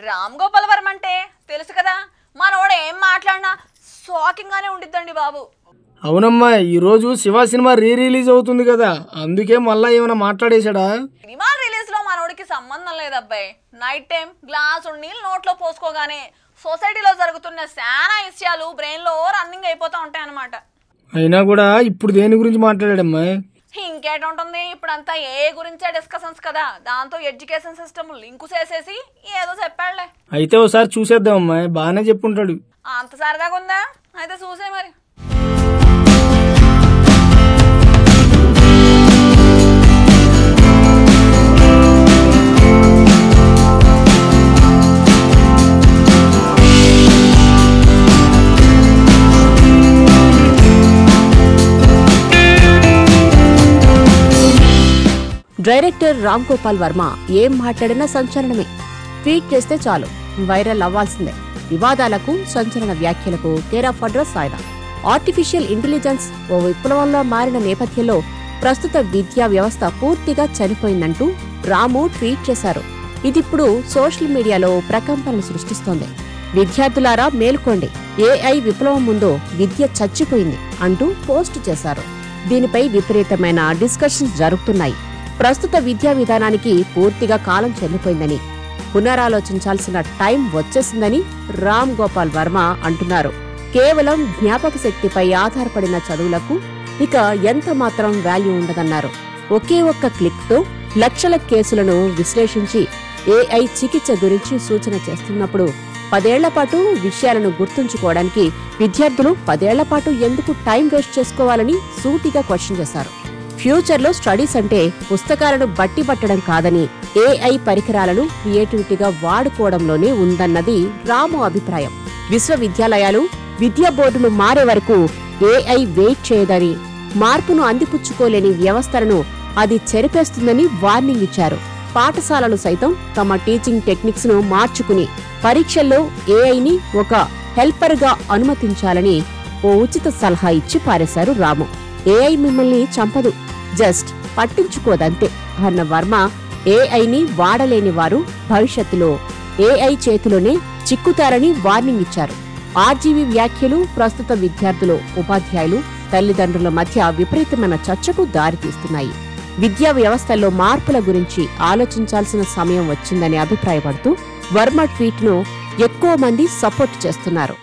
రామ్ గోపాల్ వర్మ అంటే తెలుసు కదా, మనోడు ఏం మాట్లాడినా షాకింగ్ గానే ఉండిద్దండి బాబు. అవునమ్మా, ఈరోజు శివ సినిమా రిలీజ్ అవుతుంది కదా, అందుకే మళ్ళా ఏమైనా మాట్లాడేశాడా? సినిమా రిలీజ్ లో మనోడికి సంబంధం లేదబ్బాయి. నైట్ టైం గ్లాసు నీళ్ళు నోట్లో పోసుకోగానే సొసైటీలో జరుగుతున్న చాలా విషయాలు బ్రెయిన్ లో రన్నింగ్ అయిపోతా ఉంటాయి అన్నమాట. అయినా కూడా ఇప్పుడు దేని గురించి మాట్లాడాడమ్మా? ఇంకేటుంటుంది, ఇప్పుడంతా ఏ గురించే డిస్కషన్స్ కదా, దాంతో ఎడ్యుకేషన్ సిస్టమ్ లింకు చేసేసి ఏదో చెప్పాడులే. అయితే ఒకసారి చూసేద్దామమ్మా, బాగానే చెప్పుంటాడు. అంత సరదాగా ఉందా? అయితే చూసే మరి. డైరెక్టర్ రామ్ గోపాల్ వర్మ ఏం మాట్లాడినా సంచలనమే. ట్వీట్ చేస్తే చాలు వైరల్ అవ్వాల్సిందే. వివాదాలకు, సంచలన వ్యాఖ్యలకు కేర్ ఆఫ్ అడ్రస్ ఆయన. ఆర్టిఫిషియల్ ఇంటెలిజెన్స్ ఓ విప్లవంలో మారిన నేపథ్యంలో ప్రస్తుత విద్యా వ్యవస్థ పూర్తిగా చనిపోయిందంటూ రాము ట్వీట్ చేశారు. ఇదిప్పుడు సోషల్ మీడియాలో ప్రకంపనలు సృష్టిస్తోంది. విద్యార్థులారా మేల్కోండి, ఏఐ విప్లవం ముందు విద్య చచ్చిపోయింది అంటూ పోస్టు చేశారు. దీనిపై విపరీతమైన డిస్కషన్స్ జరుగుతున్నాయి. ప్రస్తుత విద్యా విధానానికి పూర్తిగా కాలం చెల్లిపోయిందని, పునరాలోచించాల్సిన టైం వచ్చేసిందని రామ్ గోపాల్ వర్మ అంటున్నారు. కేవలం జ్ఞాపక శక్తిపై ఆధారపడిన చదువులకు ఇక ఎంత మాత్రం వాల్యూ ఉండదన్నారు. ఒకే ఒక్క క్లిక్తో లక్షల కేసులను విశ్లేషించి ఏఐ చికిత్స గురించి సూచన చేస్తున్నప్పుడు 10 ఏళ్ల పాటు విషయాలను గుర్తుంచుకోవడానికి విద్యార్థులు 10 ఏళ్ల పాటు ఎందుకు టైం వేస్ట్ చేసుకోవాలని సూటిగా క్వశ్చన్ చేశారు. ఫ్యూచర్లో స్టడీస్ అంటే పుస్తకాలను బట్టి పట్టడం కాదని, ఏఐ పరికరాలను క్రియేటివిటీగా వాడుకోవడంలోనే ఉందన్నది రాము అభిప్రాయం. విశ్వవిద్యాలయాలు, విద్యా బోర్డులు మారే వరకు ఏఐ వెయిట్ చేయదని, మార్పును అందిపుచ్చుకోలేని వ్యవస్థలను అది చెరిపేస్తుందని వార్నింగ్ ఇచ్చారు. పాఠశాలలు సైతం తమ టీచింగ్ టెక్నిక్స్ ను మార్చుకుని పరీక్షల్లో ఏఐని ఒక హెల్పర్ గా అనుమతించాలని ఓ ఉచిత సలహా ఇచ్చి పారేశారు రాము. ఏఐ మిమ్మల్ని చంపదు, జస్ట్ పట్టించుకోదంతే అన్న వర్మ ఏఐని వాడలేని వారు భవిష్యత్తులో ఏఐ చేతిలోనే చిక్కుతారని వార్నింగ్ ఇచ్చారు. ఆర్జీవీ వ్యాఖ్యలు ప్రస్తుత విద్యార్థులు, ఉపాధ్యాయులు, తల్లిదండ్రుల మధ్య విపరీతమైన చర్చకు దారితీస్తున్నాయి. విద్యా వ్యవస్థల్లో మార్పుల గురించి ఆలోచించాల్సిన సమయం వచ్చిందని అభిప్రాయపడుతూ వర్మ ట్వీట్ను ఎక్కువ మంది సపోర్ట్ చేస్తున్నారు.